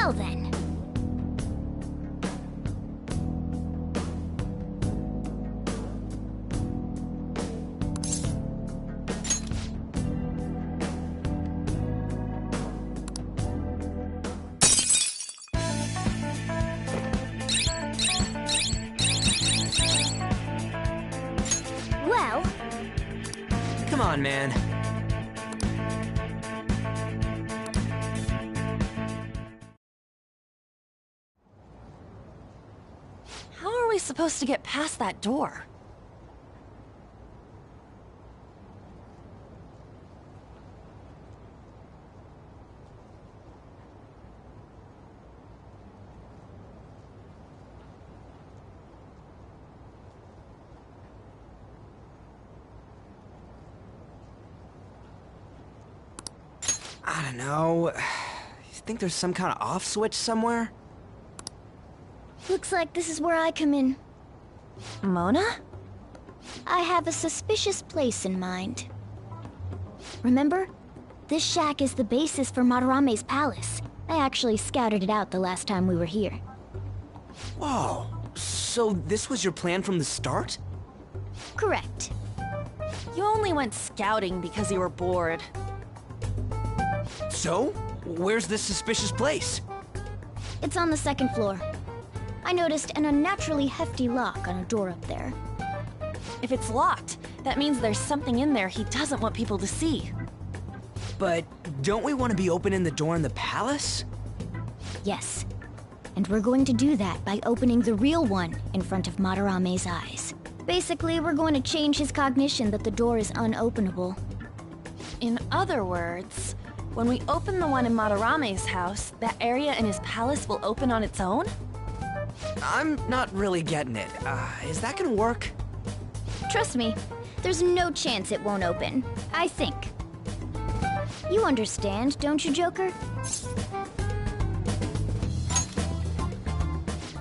Well then. Well... Come on, man. How are we supposed to get past that door? I don't know. You think there's some kind of off switch somewhere? Looks like this is where I come in. Mona? I have a suspicious place in mind. Remember? This shack is the basis for Madarame's palace. I actually scouted it out the last time we were here. Whoa. So this was your plan from the start? Correct. You only went scouting because you were bored. So? Where's this suspicious place? It's on the second floor. I noticed an unnaturally hefty lock on a door up there. If it's locked, that means there's something in there he doesn't want people to see. But don't we want to be opening the door in the palace? Yes. And we're going to do that by opening the real one in front of Madarame's eyes. Basically, we're going to change his cognition that the door is unopenable. In other words, when we open the one in Madarame's house, that area in his palace will open on its own? I'm not really getting it. Is that gonna work? Trust me, there's no chance it won't open. I think. You understand, don't you, Joker?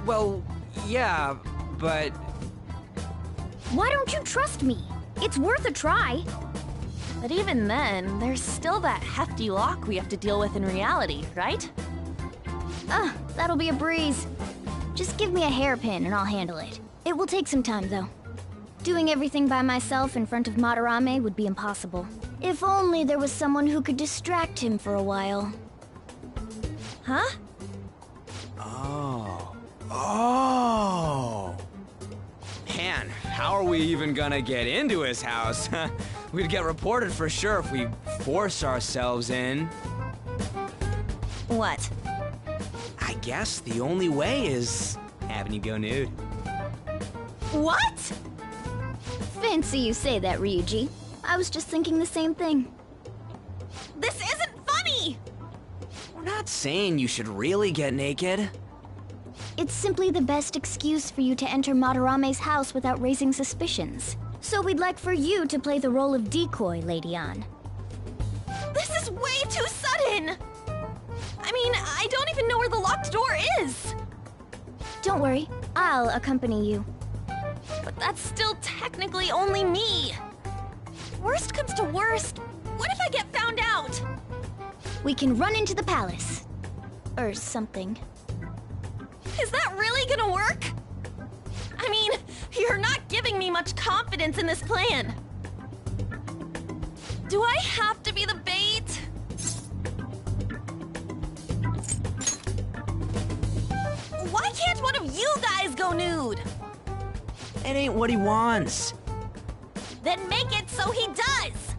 Well, yeah, but... Why don't you trust me? It's worth a try. But even then, there's still that hefty lock we have to deal with in reality, right? That'll be a breeze. Just give me a hairpin and I'll handle it. It will take some time, though. Doing everything by myself in front of Madarame would be impossible. If only there was someone who could distract him for a while. Huh? Oh. Man, how are we even gonna get into his house? We'd get reported for sure if we force ourselves in. What? I guess the only way is having you go nude. What? Fancy you say that, Ryuji. I was just thinking the same thing. This isn't funny! We're not saying you should really get naked. It's simply the best excuse for you to enter Madarame's house without raising suspicions. So we'd like for you to play the role of decoy, Lady Ann. This is way too sudden! I mean, I don't even know where the locked door is! Don't worry, I'll accompany you. But that's still technically only me! Worst comes to worst, what if I get found out? We can run into the palace. Or something. Is that really gonna work? I mean, you're not giving me much confidence in this plan. Do I have to be the bait? Why can't one of you guys go nude? It ain't what he wants. Then make it so he does!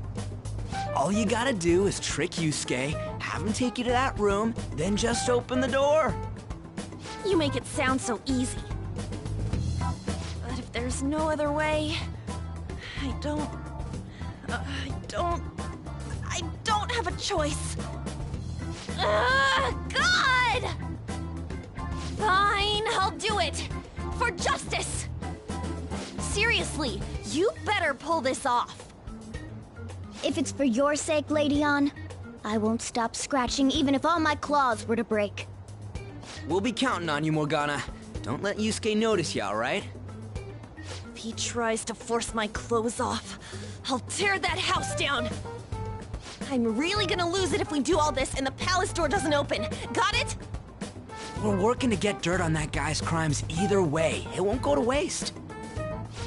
All you gotta do is trick Yusuke, have him take you to that room, then just open the door. You make it sound so easy. But if there's no other way, I don't have a choice. God! Fine, I'll do it. For justice. Seriously, you better pull this off. If it's for your sake, Lady Ann, I won't stop scratching even if all my claws were to break. We'll be counting on you, Morgana. Don't let Yusuke notice you, alright? If he tries to force my clothes off, I'll tear that house down. I'm really gonna lose it if we do all this and the palace door doesn't open. Got it? We're working to get dirt on that guy's crimes either way. It won't go to waste.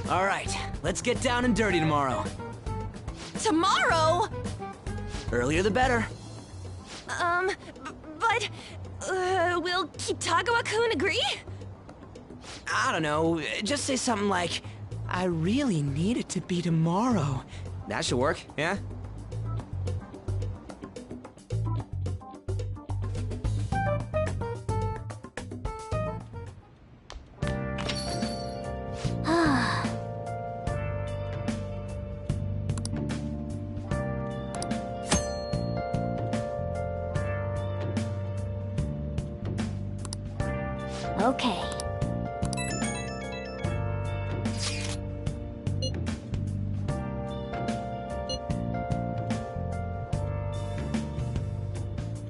All right, let's get down and dirty tomorrow. Tomorrow? Earlier the better. But, will Kitagawa-kun agree? I don't know, just say something like, I really need it to be tomorrow. That should work, yeah? Okay.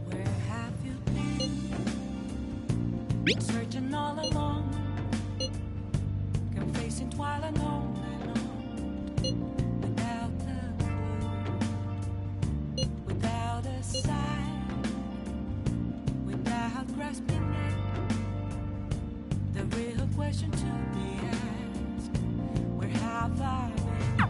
Where have you been? Searching all along, confessing while alone and on, without the clue, without a sign, without grasping it. The real question to be asked: where have I been?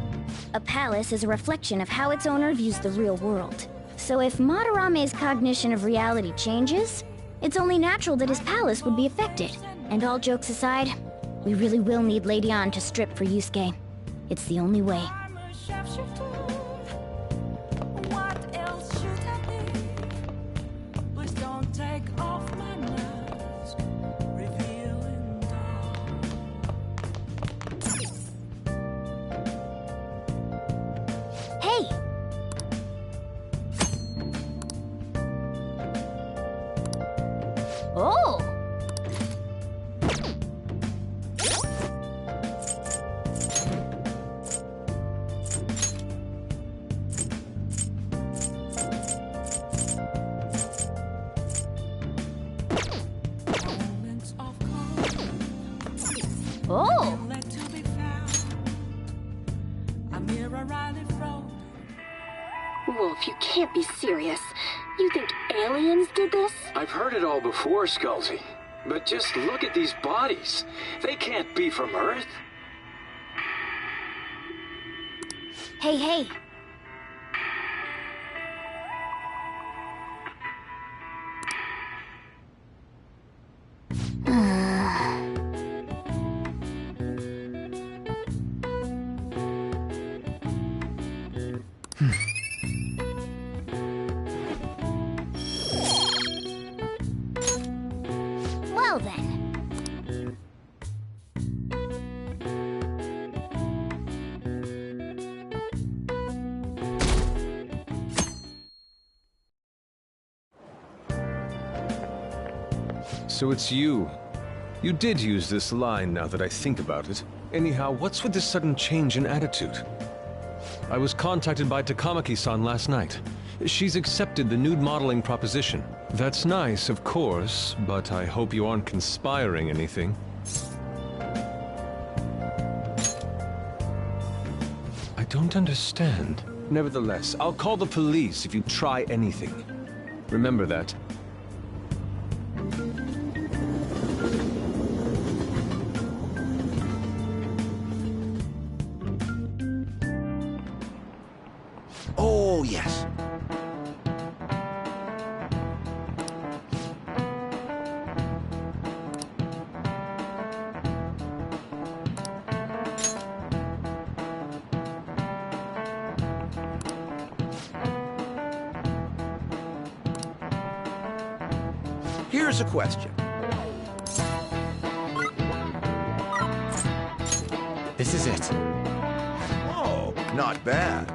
A palace is a reflection of how its owner views the real world. So if Madarame's cognition of reality changes, it's only natural that his palace would be affected. And all jokes aside, we really will need Lady Ann to strip for Yusuke. It's the only way. I'm a sharpshooter. What else should I be? Please don't take off my mask, revealing dawn. Hey! Oh! Moments of calm, Oh! let to be found. A mirror rightly frozen. Wolf, you can't be serious. You think aliens did this? I've heard it all before, Skullsy. But just look at these bodies. They can't be from Earth. Hey, hey! Well then. So it's you. You did use this line now that I think about it. Anyhow, what's with this sudden change in attitude? I was contacted by Takamaki-san last night. She's accepted the nude modeling proposition. That's nice, of course, but I hope you aren't conspiring anything. I don't understand. Nevertheless, I'll call the police if you try anything. Remember that. Oh, yes. Here's a question. This is it. Oh, not bad.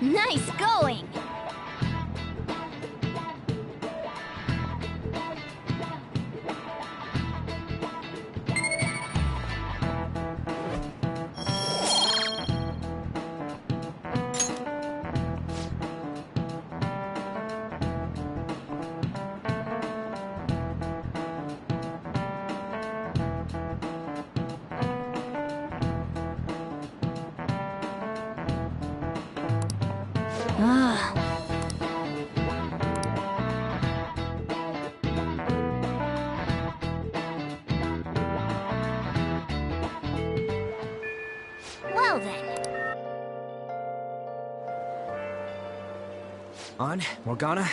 Nice going! Ah. Well then. On, Morgana?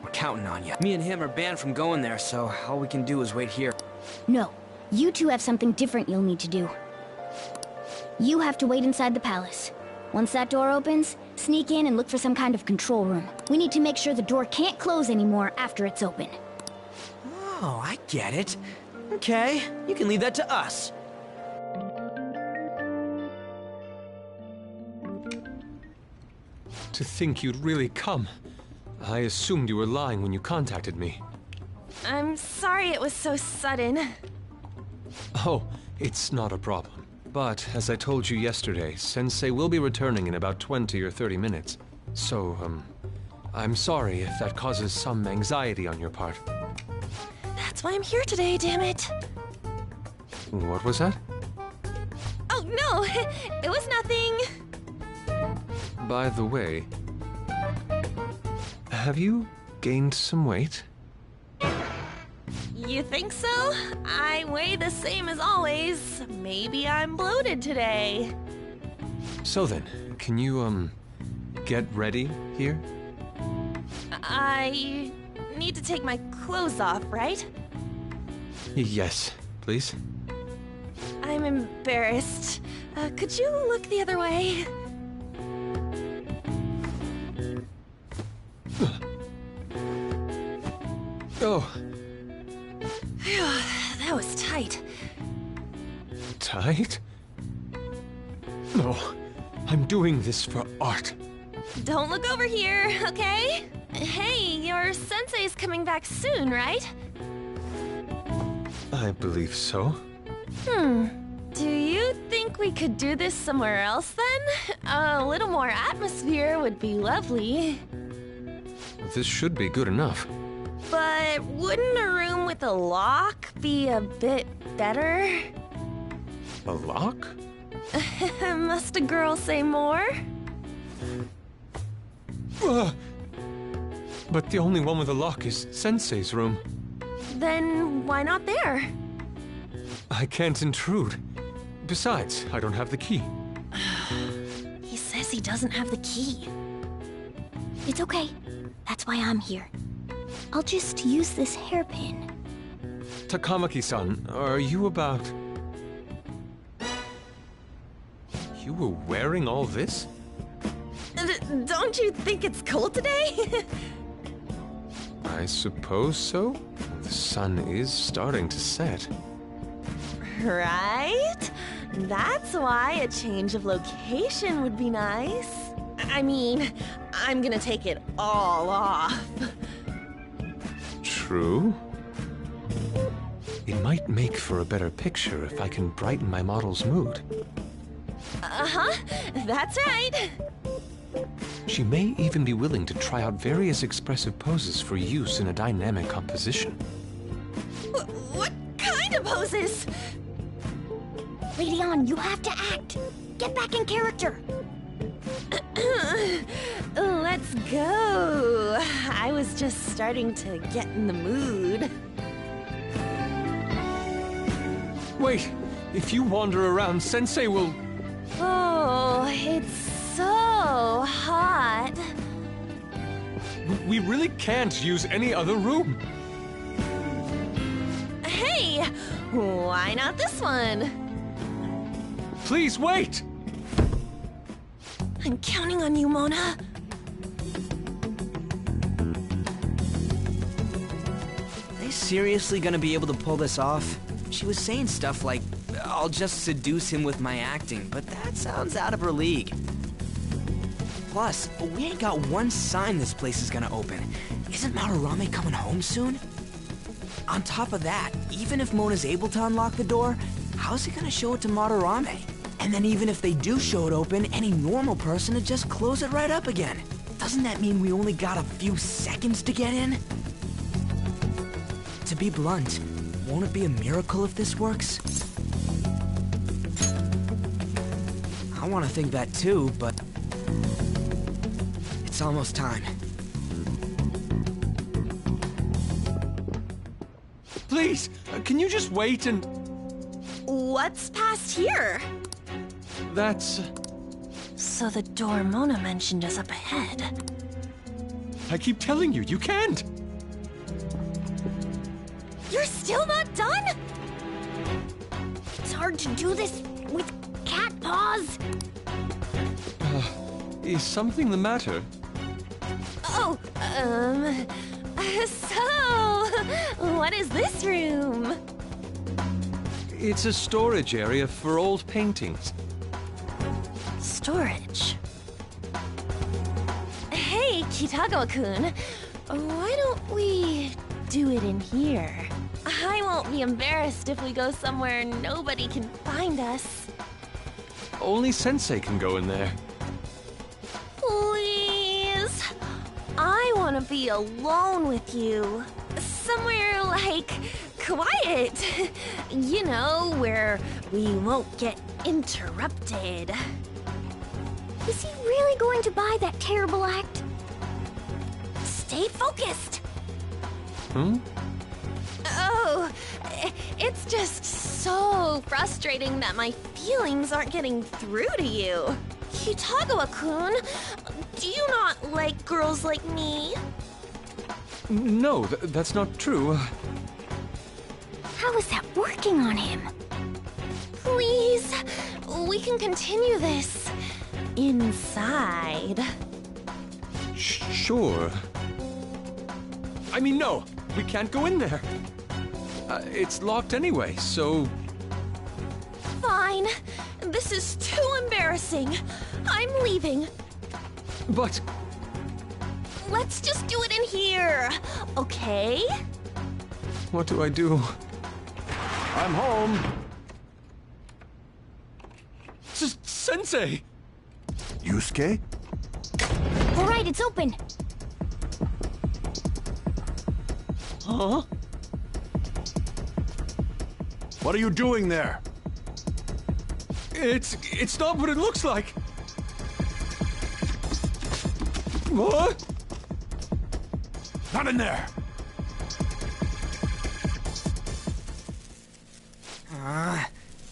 We're counting on you. Me and him are banned from going there, so all we can do is wait here. No. You two have something different you'll need to do. You have to wait inside the palace. Once that door opens, sneak in and look for some kind of control room. We need to make sure the door can't close anymore after it's open. Oh, I get it. Okay, you can leave that to us. To think you'd really come. I assumed you were lying when you contacted me. I'm sorry it was so sudden. Oh, it's not a problem. But, as I told you yesterday, Sensei will be returning in about 20 or 30 minutes. So, I'm sorry if that causes some anxiety on your part. That's why I'm here today, damn it. What was that? Oh, no, it was nothing. By the way, have you gained some weight? You think so? I weigh the same as always. Maybe I'm bloated today. So then, can you, get ready here? I need to take my clothes off, right? Yes, please. I'm embarrassed. Could you look the other way? Oh, Phew, that was tight. tight? No, I'm doing this for art. Don't look over here, okay? Hey, your sensei's coming back soon, right? I believe so. Do you think we could do this somewhere else then? A little more atmosphere would be lovely. This should be good enough. But wouldn't a room with a lock be a bit better? A lock? Must a girl say more? But the only one with a lock is Sensei's room. Then why not there? I can't intrude. Besides, I don't have the key. He says he doesn't have the key. It's okay. That's why I'm here. I'll just use this hairpin. Takamaki-san, are you about... You were wearing all this? Don't you think it's cold today? I suppose so. The sun is starting to set. Right? That's why a change of location would be nice. I mean, I'm gonna take it all off. True. It might make for a better picture if I can brighten my model's mood. Uh-huh, that's right. She may even be willing to try out various expressive poses for use in a dynamic composition. What kind of poses? Radeon, you have to act. Get back in character. Let's go. I was just starting to get in the mood. Wait! If you wander around, Sensei will... Oh, it's so hot. We really can't use any other room. Hey, why not this one? Please wait! I'm counting on you, Mona. Are they seriously gonna be able to pull this off? She was saying stuff like, I'll just seduce him with my acting, but that sounds out of her league. Plus, we ain't got one sign this place is gonna open. Isn't Madarame coming home soon? On top of that, even if Mona's able to unlock the door, how's he gonna show it to Madarame? And then even if they do show it open, any normal person would just close it right up again. Doesn't that mean we only got a few seconds to get in? To be blunt, won't it be a miracle if this works? I want to think that too, but It's almost time. Please, can you just wait and... What's past here? That's... So the door Mona mentioned is up ahead. I keep telling you, you can't! You're still not done? It's hard to do this with cat paws. Is something the matter? Oh, so, what is this room? It's a storage area for old paintings. Storage. Hey, Kitagawa-kun, why don't we do it in here? I won't be embarrassed if we go somewhere nobody can find us. Only Sensei can go in there. Please. I want to be alone with you. Somewhere like quiet. You know, where we won't get interrupted. Is he really going to buy that terrible act? Stay focused. Hmm? Oh, it's just so frustrating that my feelings aren't getting through to you. Kitagawa-kun, do you not like girls like me? No, that's not true. How is that working on him? Please, we can continue this inside. Sure. I mean, no, we can't go in there. It's locked anyway, so... Fine. This is too embarrassing. I'm leaving. But... Let's just do it in here, okay? what do I do? I'm home. Sensei! Yusuke? All right, it's open. Huh? What are you doing there? It's not what it looks like. What? Not in there!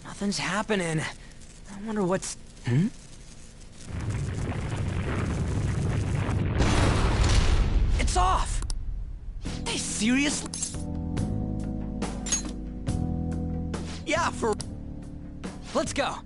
Nothing's happening. I wonder what's... It's off! They seriously... Yeah, for... Let's go.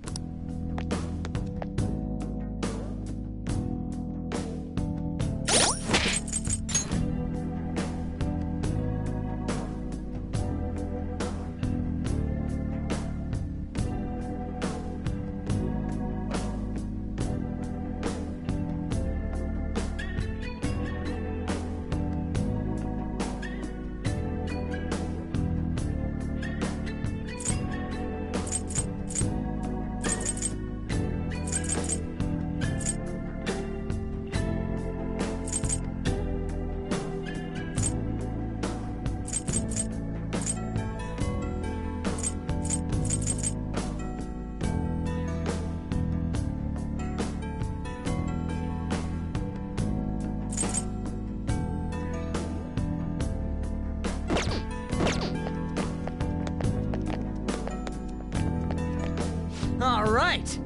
All right.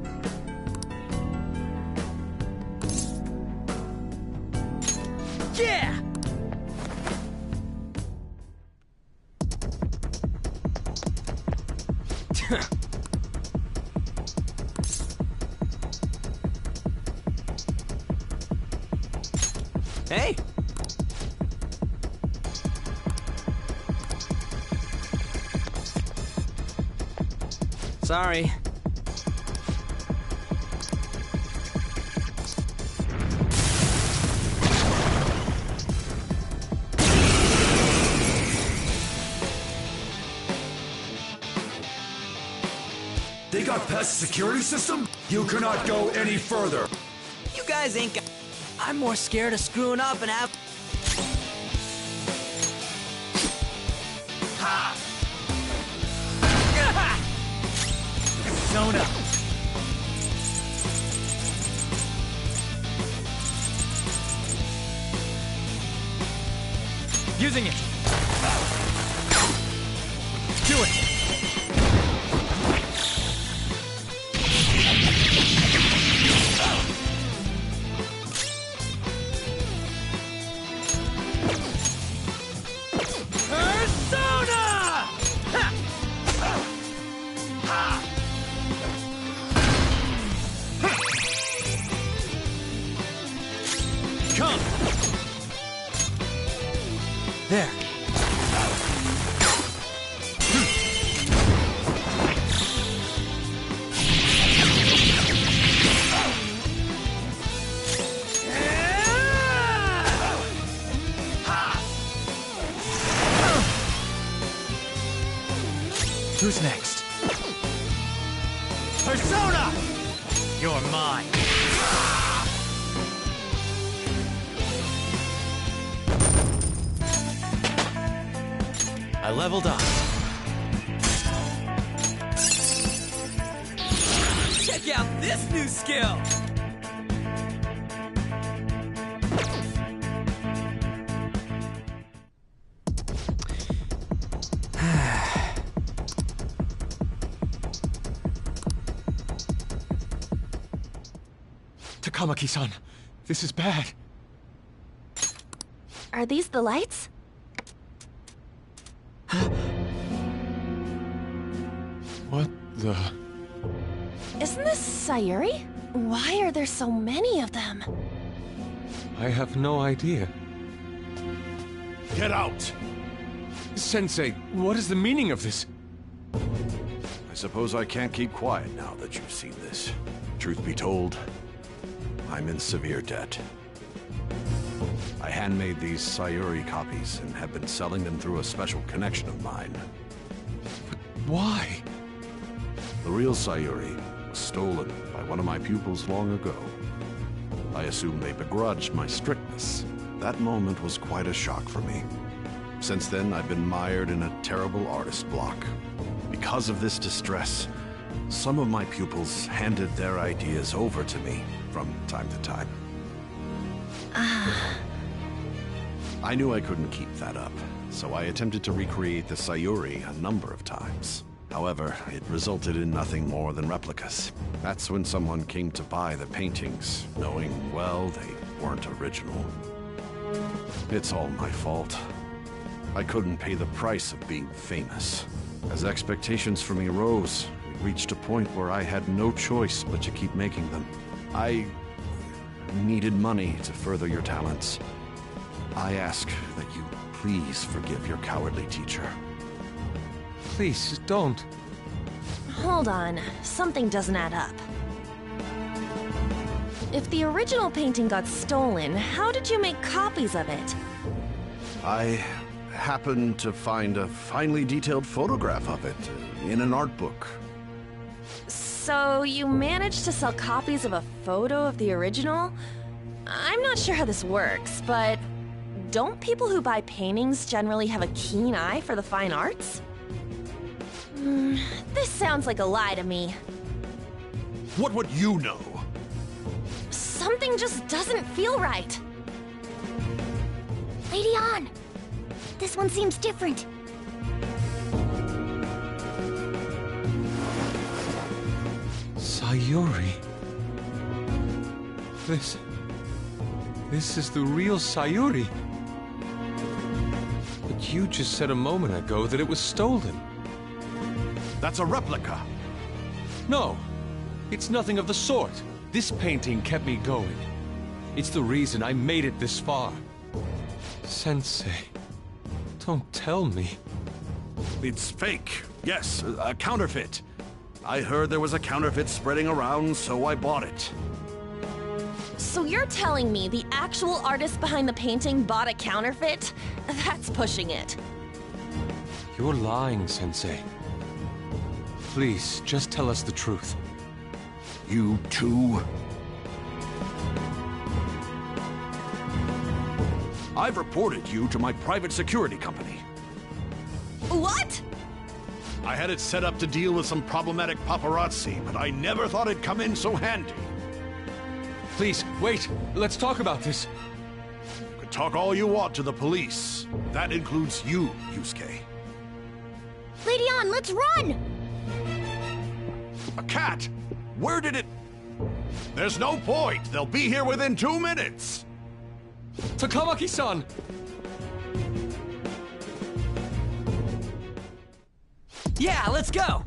Yeah! Hey! Sorry. They got past the security system? You cannot go any further. You guys ain't got... I'm more scared of screwing up and have... Ha! Zona. Using it. Do it. There. Who's next? Persona! You're mine. I leveled up. Check out this new skill! Takamaki-san, this is bad. Are these the lights? What the... Isn't this Sayuri? Why are there so many of them? I have no idea. Get out! Sensei, what is the meaning of this? I suppose I can't keep quiet now that you've seen this. Truth be told, I'm in severe debt. I handmade these Sayuri copies and have been selling them through a special connection of mine. But why? The real Sayuri was stolen by one of my pupils long ago. I assume they begrudged my strictness. That moment was quite a shock for me. Since then, I've been mired in a terrible artist block. Because of this distress, some of my pupils handed their ideas over to me from time to time. I knew I couldn't keep that up, so I attempted to recreate the Sayuri a number of times. However, it resulted in nothing more than replicas. That's when someone came to buy the paintings, knowing, well, they weren't original. It's all my fault. I couldn't pay the price of being famous. As expectations for me rose, we reached a point where I had no choice but to keep making them. I needed money to further your talents. I ask that you please forgive your cowardly teacher. Please, don't. Hold on, something doesn't add up. If the original painting got stolen, how did you make copies of it? I happened to find a finely detailed photograph of it in an art book. So you managed to sell copies of a photo of the original? I'm not sure how this works, but don't people who buy paintings generally have a keen eye for the fine arts? This sounds like a lie to me. What would you know? Something just doesn't feel right. Lady Ann! This one seems different. Sayuri. This is the real Sayuri. But you just said a moment ago that it was stolen. That's a replica. No, it's nothing of the sort. This painting kept me going. It's the reason I made it this far. Sensei, don't tell me. It's fake. Yes, a counterfeit. I heard there was a counterfeit spreading around, so I bought it. So you're telling me the actual artist behind the painting bought a counterfeit? That's pushing it. You're lying, Sensei. Please, just tell us the truth. You too? I've reported you to my private security company. What? I had it set up to deal with some problematic paparazzi, but I never thought it'd come in so handy. Please, wait. Let's talk about this. You could Talk all you want to the police. That includes you, Yusuke. Lady On, let's run! A cat? Where did it... There's no point. They'll be here within 2 minutes. Takamaki-san! Yeah, let's go!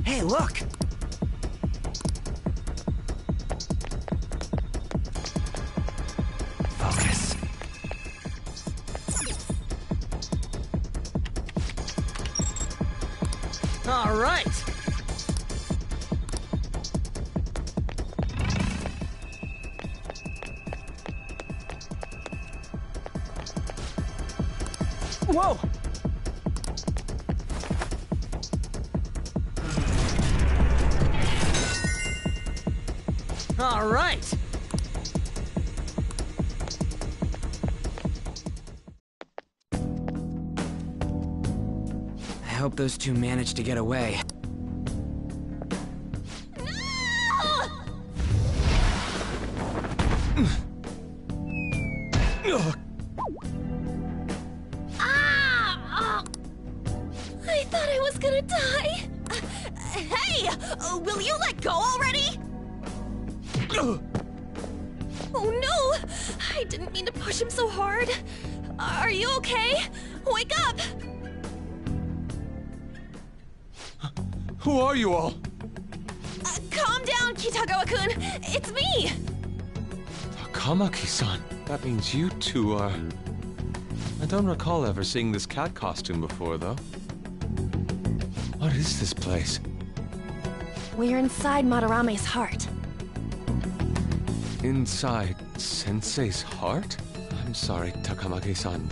Hey, look! Focus. All right! Whoa! All right! I hope those two managed to get away. I thought I was gonna die. Hey! Will you let go already? Oh no! I didn't mean to push him so hard. Are you okay? Wake up! Who are you all? Calm down, Kitagawa-kun. It's me! Takamaki-san. That means you two are... I don't recall ever seeing this cat costume before, though. What is this place? We're inside Madarame's heart. Inside Sensei's heart? I'm sorry, Takamaki-san,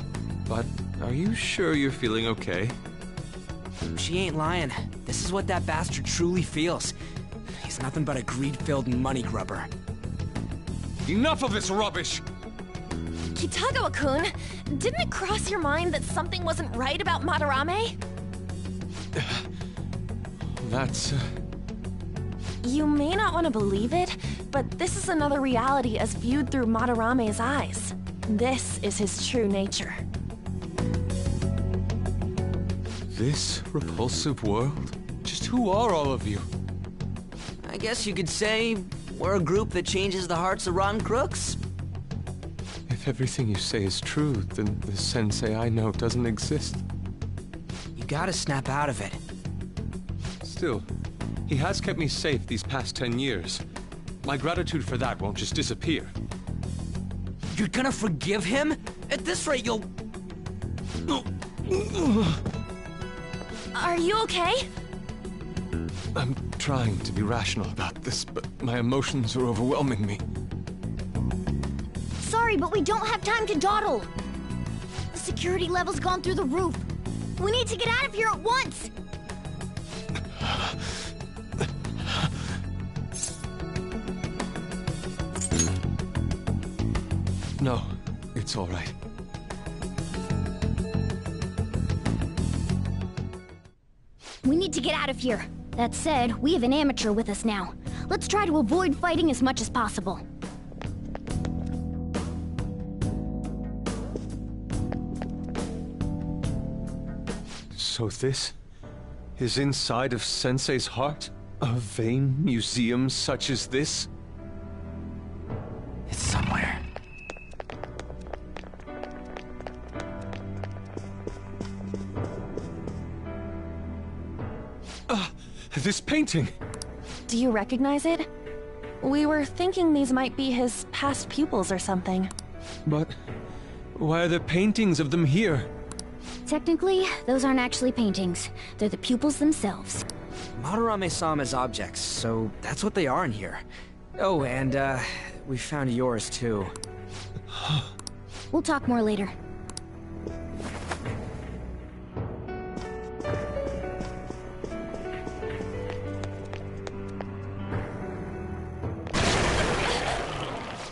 but are you sure you're feeling okay? She ain't lying. This is what that bastard truly feels. He's nothing but a greed-filled money grubber. Enough of this rubbish! Kitagawa-kun, didn't it cross your mind that something wasn't right about Madarame? That's... You may not want to believe it, but this is another reality as viewed through Madarame's eyes. This is his true nature. This repulsive world? Just who are all of you? I guess you could say we're a group that changes the hearts of rotten crooks. If everything you say is true, then the Sensei I know doesn't exist. You gotta snap out of it. Still, he has kept me safe these past 10 years. My gratitude for that won't just disappear. You're gonna forgive him? At this rate, you'll... Are you okay? I'm trying to be rational about this, but my emotions are overwhelming me. Sorry, but we don't have time to dawdle. The security level's gone through the roof. We need to get out of here at once! No, it's all right. We need to get out of here. That said, we have an amateur with us now. Let's try to avoid fighting as much as possible. So this is inside of Sensei's heart? A vain museum such as this? It's somewhere. This painting! Do you recognize it? We were thinking these might be his past pupils or something. But why are there paintings of them here? Technically, those aren't actually paintings. They're the pupils themselves. Madarame saw them as objects, so that's what they are in here. Oh, and, we found yours, too. We'll talk more later.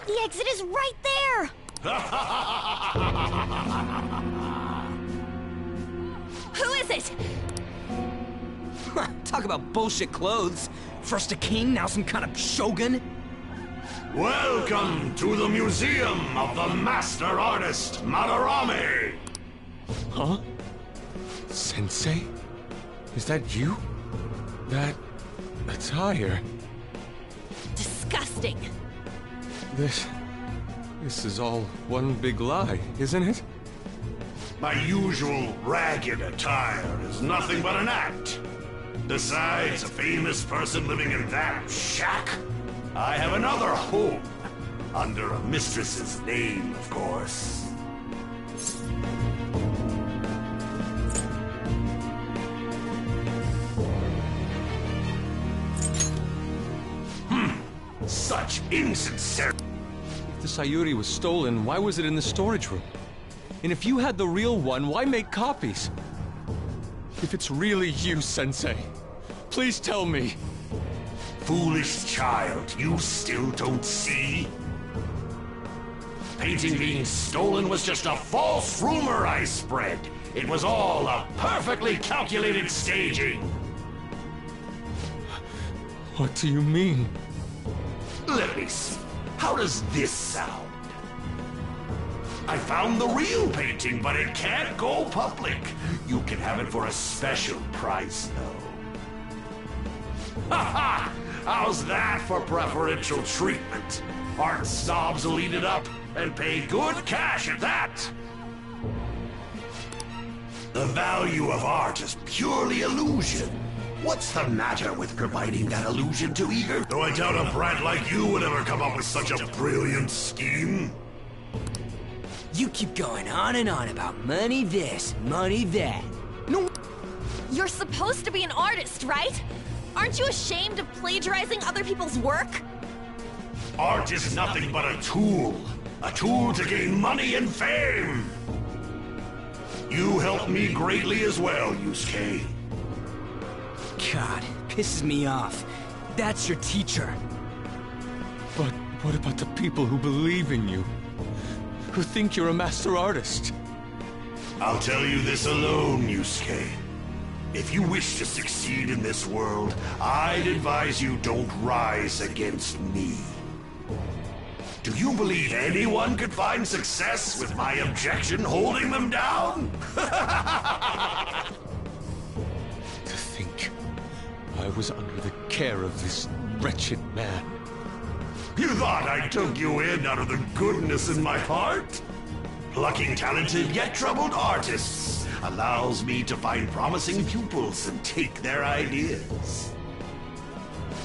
The exit is right there! Who is it? Talk about bullshit clothes. First a king, now some kind of shogun? Welcome to the Museum of the Master Artist, Madarame! Huh? Sensei? Is that you? That attire? Disgusting. This is all one big lie, isn't it? My usual ragged attire is nothing but an act. Besides a famous person living in that shack, I have another home. Under a mistress's name, of course. Such insincerity. If the Sayuri was stolen, why was it in the storage room? And if you had the real one, why make copies? If it's really you, Sensei, please tell me. Foolish child, you still don't see? Painting being stolen was just a false rumor I spread. It was all a perfectly calculated staging. What do you mean? Let me see. How does this sound? I found the real painting, but it can't go public. You can have it for a special price, though. Ha ha! How's that for preferential treatment? Art snobs will eat it up and pay good cash at that. The value of art is purely illusion. What's the matter with providing that illusion to Eager? Though I doubt a brat like you would ever come up with such a brilliant scheme. You keep going on and on about money this, money that. No. You're supposed to be an artist, right? Aren't you ashamed of plagiarizing other people's work? Art is nothing but a tool. A tool to gain money and fame. You helped me greatly as well, Yusuke. God, pisses me off. That's your teacher. But what about the people who believe in you? Who think you're a master artist? I'll tell you this alone, Yusuke. If you wish to succeed in this world, I'd advise you don't rise against me. Do you believe anyone could find success with my objection holding them down? To think I was under the care of this wretched man. You thought I took you in out of the goodness in my heart? Plucking talented yet troubled artists allows me to find promising pupils and take their ideas.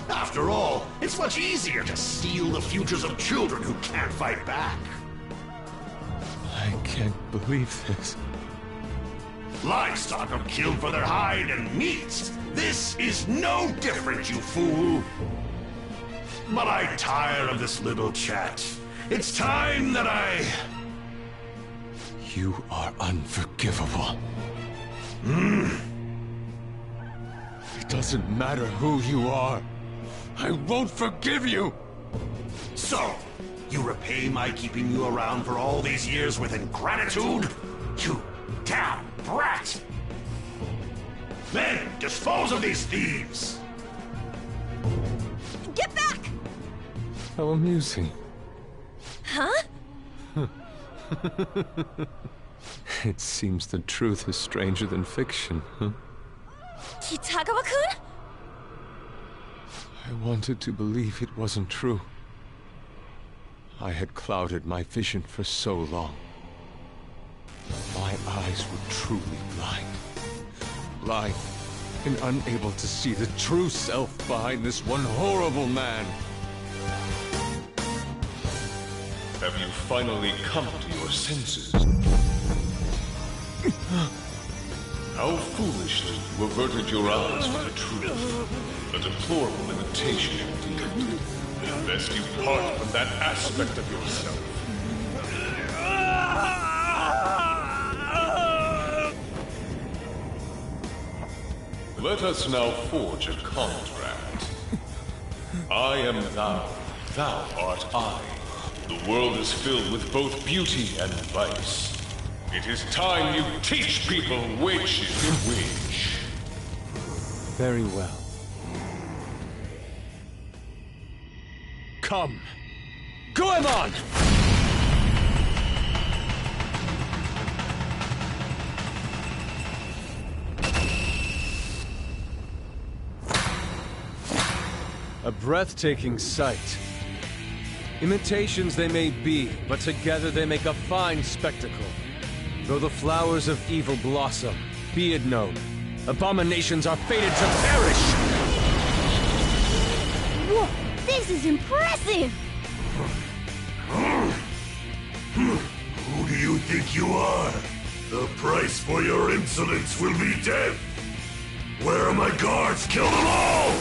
After all, it's much easier to steal the futures of children who can't fight back. I can't believe this. Livestock are killed for their hide and meat. This is no different, you fool. But I tire of this little chat. It's time that I... You are unforgivable. It doesn't matter who you are. I won't forgive you! So, you repay my keeping you around for all these years with ingratitude? You damn brat! Men, dispose of these thieves! Get back! How amusing. Huh? It seems the truth is stranger than fiction, huh? Kitagawa-kun? I wanted to believe it wasn't true. I had clouded my vision for so long. My eyes were truly blind. Blind and unable to see the true self behind this one horrible man. Have you finally come to your senses? How foolishly you averted your eyes from the truth. A deplorable imitation indeed. Lest you part from that aspect of yourself. Let us now forge a contract. I am thou, thou art I. The world is filled with both beauty and vice. It is time you teach people which is which. Very well. come. Goemon! A breathtaking sight. Imitations they may be, but together they make a fine spectacle. Though the flowers of evil blossom, be it known, abominations are fated to perish! Whoa, this is impressive! Who do you think you are? The price for your insolence will be death! Where are my guards? Kill them all!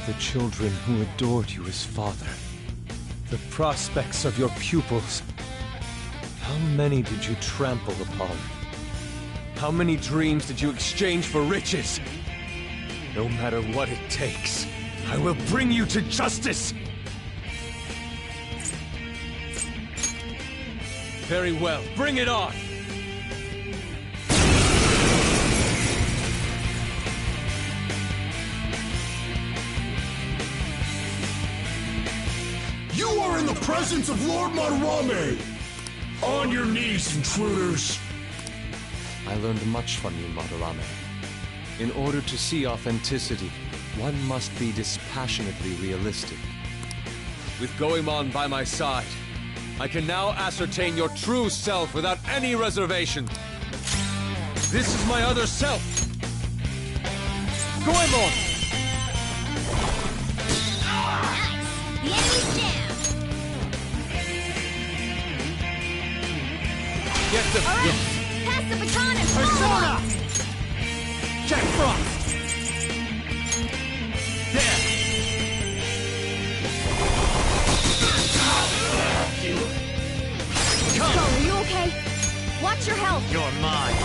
The children who adored you as father. The prospects of your pupils. How many did you trample upon? How many dreams did you exchange for riches? No matter what it takes, I will bring you to justice! Very well, bring it on! You are in the presence of Lord Madarame! On your knees, intruders! I learned much from you, Madarame. In order to see authenticity, one must be dispassionately realistic. With Goemon by my side, I can now ascertain your true self without any reservation. This is my other self! Goemon! The enemy's down! Get the... All right, pass the baton and Persona! Jack Frost! There! Skull, are you okay? Watch your health! You're mine!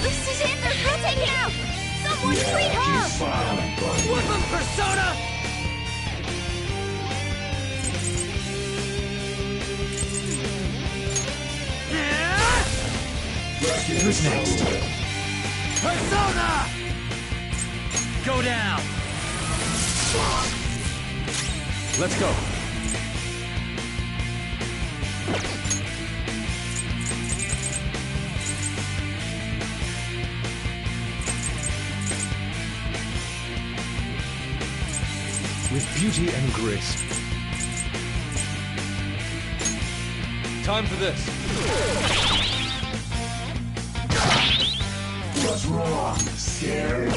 This is it! They're rotating out! Someone treat her! Woodland Persona! Who's next? Persona! Go down! Let's go. With beauty and grace. Time for this. What's wrong? Scared?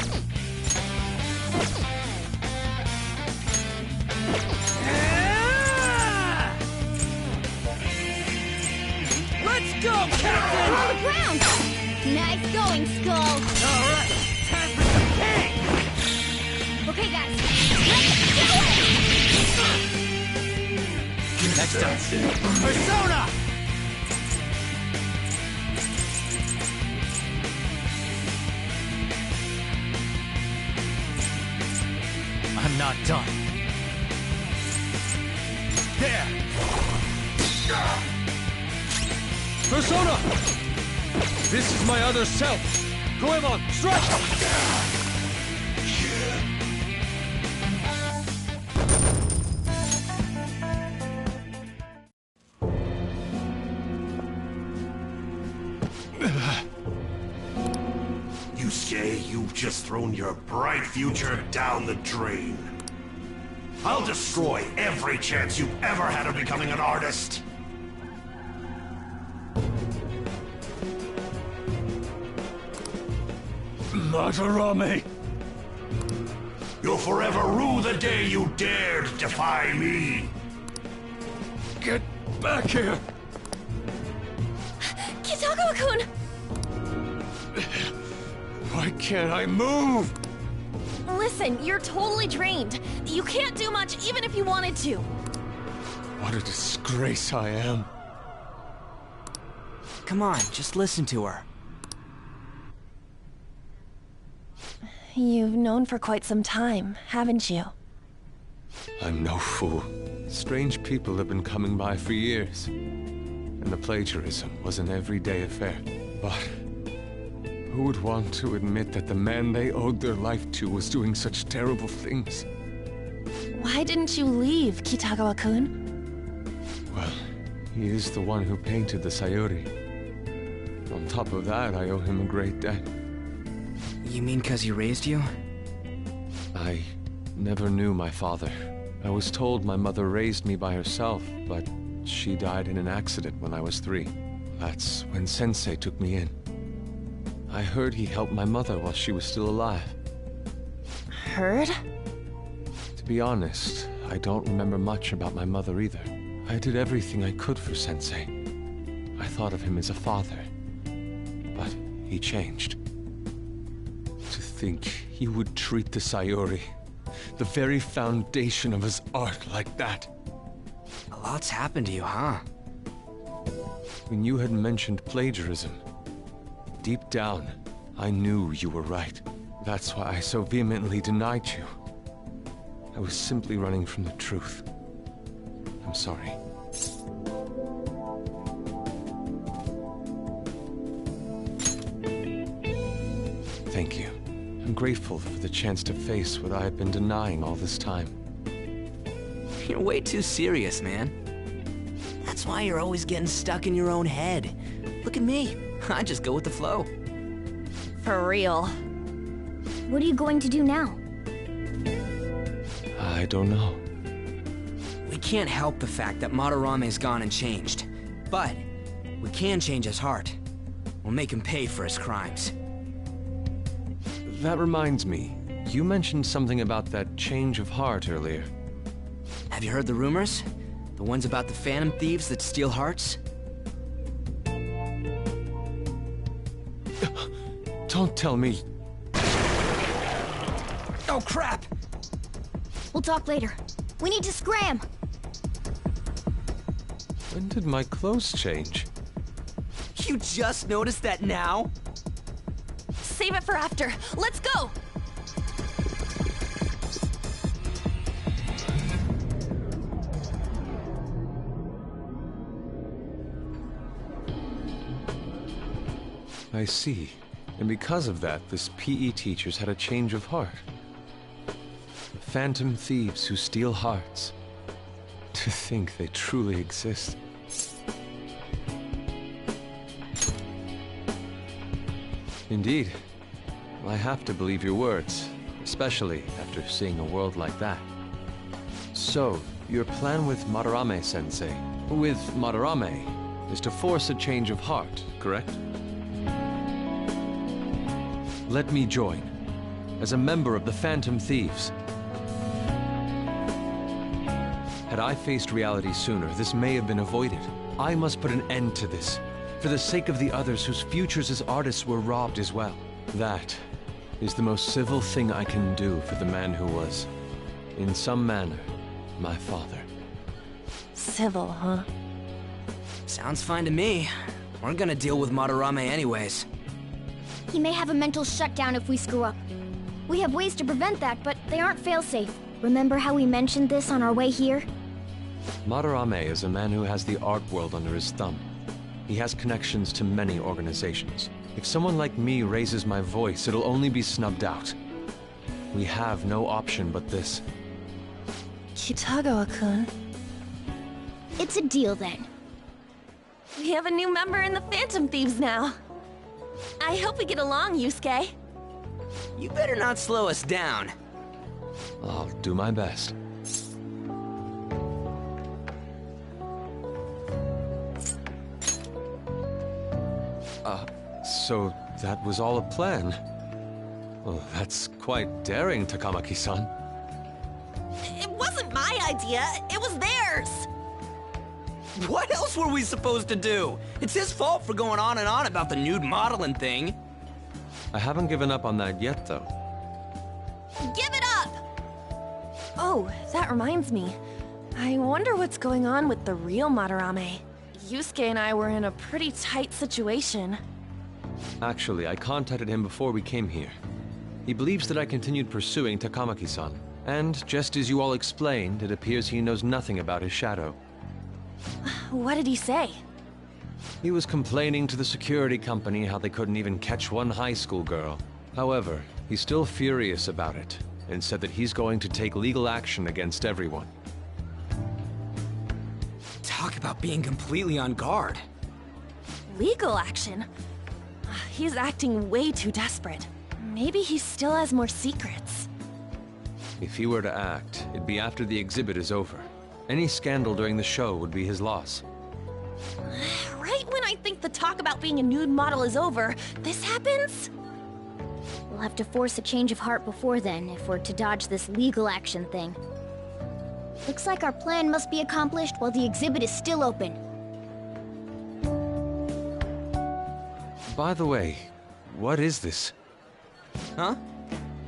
Let's go, Captain! On the ground! Nice going, Skull! Alright, time for some pain! Okay, guys, let's do it! Next up, Persona! I'm not done. There! Persona! This is my other self! Goemon, strike! Yusuke, you've just thrown your bright future down the drain. I'll destroy every chance you've ever had of becoming an artist. Madarame! You'll forever rue the day you dared defy me. Get back here! Kitagawa-kun! Why can't I move? Listen, you're totally drained. You can't do much even if you wanted to. What a disgrace I am. Come on, just listen to her. You've known for quite some time, haven't you? I'm no fool. Strange people have been coming by for years. And the plagiarism was an everyday affair. But Who would want to admit that the man they owed their life to was doing such terrible things? Why didn't you leave, Kitagawa-kun? Well, he is the one who painted the Sayuri. On top of that, I owe him a great debt. You mean 'cause he raised you? I never knew my father. I was told my mother raised me by herself, but she died in an accident when I was 3. That's when Sensei took me in. I heard he helped my mother while she was still alive. Heard? To be honest, I don't remember much about my mother either. I did everything I could for Sensei. I thought of him as a father. But he changed. To think he would treat the Sayuri, the very foundation of his art, like that. A lot's happened to you, huh? When you had mentioned plagiarism, deep down, I knew you were right. That's why I so vehemently denied you. I was simply running from the truth. I'm sorry. Thank you. I'm grateful for the chance to face what I have been denying all this time. You're way too serious, man. That's why you're always getting stuck in your own head. Look at me. I just go with the flow. For real. What are you going to do now? I don't know. We can't help the fact that Madarame's gone and changed. But we can change his heart. We'll make him pay for his crimes. That reminds me. You mentioned something about that change of heart earlier. Have you heard the rumors? The ones about the Phantom Thieves that steal hearts? Don't tell me. Oh, crap! We'll talk later. We need to scram! When did my clothes change? You just noticed that now? Save it for after. Let's go! I see. And because of that, this PE teacher's had a change of heart. Phantom thieves who steal hearts. To think they truly exist. Indeed. I have to believe your words, especially after seeing a world like that. So, your plan with Madarame-sensei, with Madarame, is to force a change of heart, correct? Let me join, as a member of the Phantom Thieves. Had I faced reality sooner, this may have been avoided. I must put an end to this, for the sake of the others whose futures as artists were robbed as well. That is the most civil thing I can do for the man who was, in some manner, my father. Civil, huh? Sounds fine to me. We're gonna deal with Madarame anyways. He may have a mental shutdown if we screw up. We have ways to prevent that, but they aren't fail-safe. Remember how we mentioned this on our way here? Madarame is a man who has the art world under his thumb. He has connections to many organizations. If someone like me raises my voice, it'll only be snubbed out. We have no option but this. Kitagawa-kun. It's a deal then. We have a new member in the Phantom Thieves now. I hope we get along, Yusuke. You better not slow us down. I'll do my best. So that was all a plan? Well, that's quite daring, Takamaki-san. It wasn't my idea, it was theirs! What else were we supposed to do? It's his fault for going on and on about the nude modeling thing. I haven't given up on that yet, though. Give it up! Oh, that reminds me. I wonder what's going on with the real Madarame. Yusuke and I were in a pretty tight situation. Actually, I contacted him before we came here. He believes that I continued pursuing Takamaki-san. And, just as you all explained, it appears he knows nothing about his shadow. What did he say? He was complaining to the security company how they couldn't even catch one high school girl. However, he's still furious about it, and said that he's going to take legal action against everyone. Talk about being completely on guard. Legal action? He's acting way too desperate. Maybe he still has more secrets. If he were to act, it'd be after the exhibit is over. Any scandal during the show would be his loss. Right when I think the talk about being a nude model is over, this happens? We'll have to force a change of heart before then if we're to dodge this legal action thing. Looks like our plan must be accomplished while the exhibit is still open. By the way, what is this? Huh?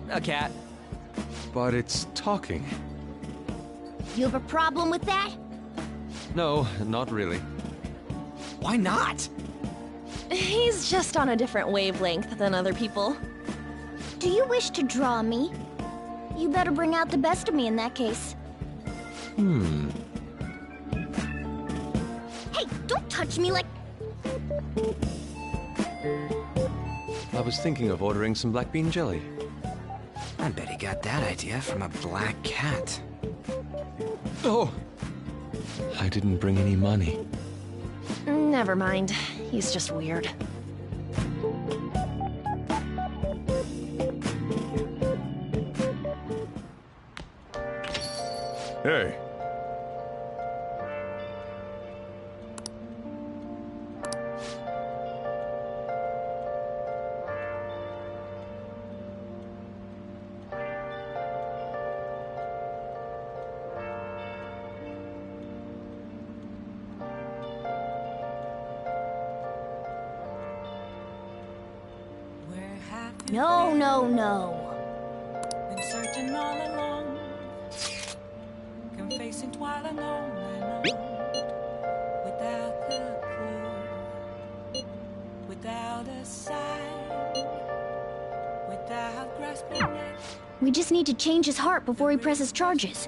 A cat. But it's talking. You have a problem with that? No, not really. Why not? He's just on a different wavelength than other people. Do you wish to draw me? You better bring out the best of me in that case. Hey, don't touch me like... I was thinking of ordering some black bean jelly. I bet he got that idea from a black cat. Oh! I didn't bring any money. Never mind. He's just weird. Hey. Where have you No, no, no. been searching all along? Confessing while alone and alone, without a clue, without a sign, without grasping at We just need to change his heart before he presses charges.